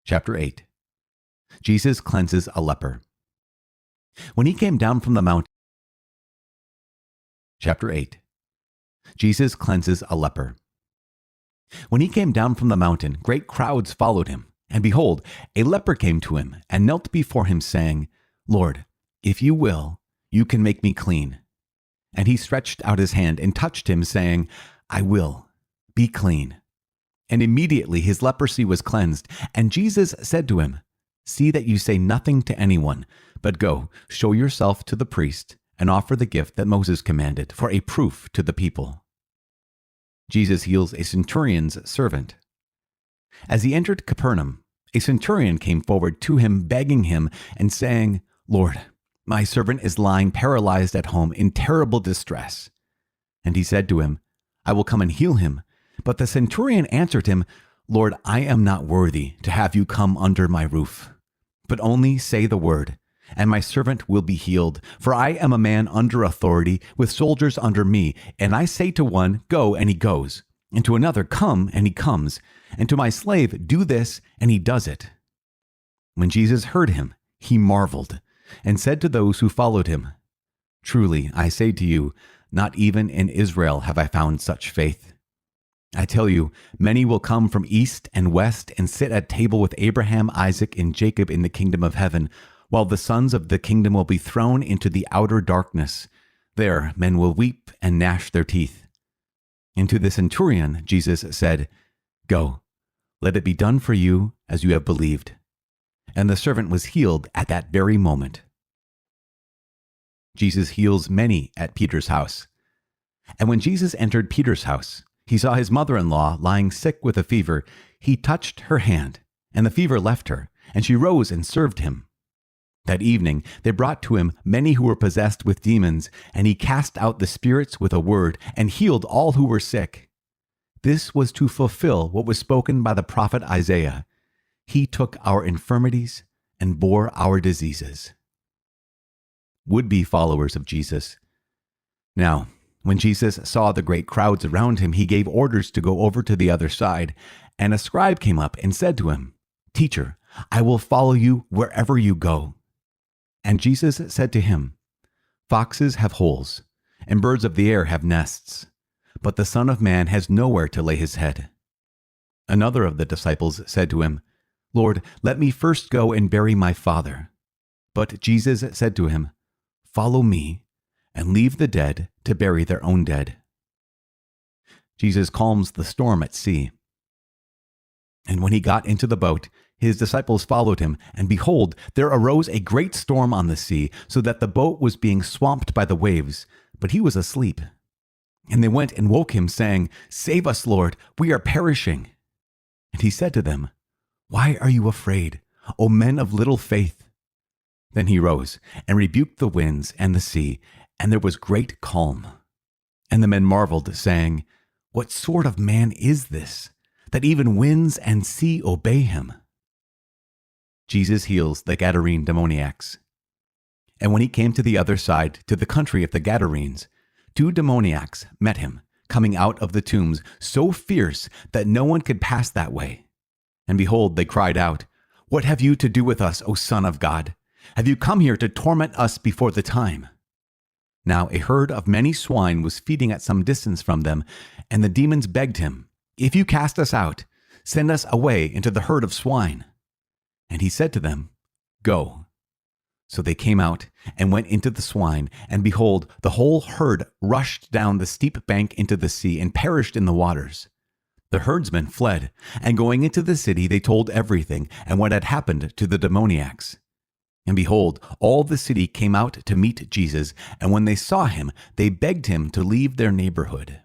Chapter 8. Jesus cleanses a leper. When he came down from the mountain. Chapter 8. Jesus cleanses a leper. When he came down from the mountain, great crowds followed him. And behold, a leper came to him and knelt before him, saying, Lord, if you will, you can make me clean. And he stretched out his hand and touched him, saying, I will, be clean. And immediately his leprosy was cleansed. And Jesus said to him, See that you say nothing to anyone, but go, show yourself to the priest, and offer the gift that Moses commanded for a proof to the people. Jesus heals a centurion's servant. As he entered Capernaum, a centurion came forward to him, begging him and saying, Lord, my servant is lying paralyzed at home in terrible distress. And he said to him, I will come and heal him. But the centurion answered him, Lord, I am not worthy to have you come under my roof. But only say the word, and my servant will be healed. For I am a man under authority, with soldiers under me. And I say to one, Go, and he goes. And to another, Come, and he comes. And to my slave, Do this, and he does it. When Jesus heard him, he marveled, and said to those who followed him, Truly, I say to you, not even in Israel have I found such faith. I tell you, many will come from east and west and sit at table with Abraham, Isaac, and Jacob in the kingdom of heaven, while the sons of the kingdom will be thrown into the outer darkness. There men will weep and gnash their teeth. And to the centurion Jesus said, Go, let it be done for you as you have believed. And the servant was healed at that very moment. Jesus heals many at Peter's house. And when Jesus entered Peter's house, he saw his mother-in-law lying sick with a fever. He touched her hand, and the fever left her, and she rose and served him. That evening they brought to him many who were possessed with demons, and he cast out the spirits with a word, and healed all who were sick. This was to fulfill what was spoken by the prophet Isaiah. He took our infirmities and bore our diseases. Would-be followers of Jesus. Now, when Jesus saw the great crowds around him, he gave orders to go over to the other side. And a scribe came up and said to him, Teacher, I will follow you wherever you go. And Jesus said to him, Foxes have holes, and birds of the air have nests, but the Son of Man has nowhere to lay his head. Another of the disciples said to him, Lord, let me first go and bury my father. But Jesus said to him, Follow me, and leave the dead to bury their own dead. Jesus calms the storm at sea. And when he got into the boat, his disciples followed him, and behold, there arose a great storm on the sea, so that the boat was being swamped by the waves, but he was asleep. And they went and woke him, saying, Save us, Lord, we are perishing. And he said to them, Why are you afraid, O men of little faith? Then he rose and rebuked the winds and the sea, and there was great calm. And the men marveled, saying, What sort of man is this, that even winds and sea obey him? Jesus heals the Gadarene demoniacs. And when he came to the other side, to the country of the Gadarenes, 2 demoniacs met him, coming out of the tombs, so fierce that no one could pass that way. And behold, they cried out, What have you to do with us, O Son of God? Have you come here to torment us before the time? Now a herd of many swine was feeding at some distance from them, and the demons begged him, If you cast us out, send us away into the herd of swine. And he said to them, Go. So they came out and went into the swine, and behold, the whole herd rushed down the steep bank into the sea and perished in the waters. The herdsmen fled, and going into the city they told everything and what had happened to the demoniacs. And behold, all the city came out to meet Jesus, and when they saw him, they begged him to leave their neighborhood.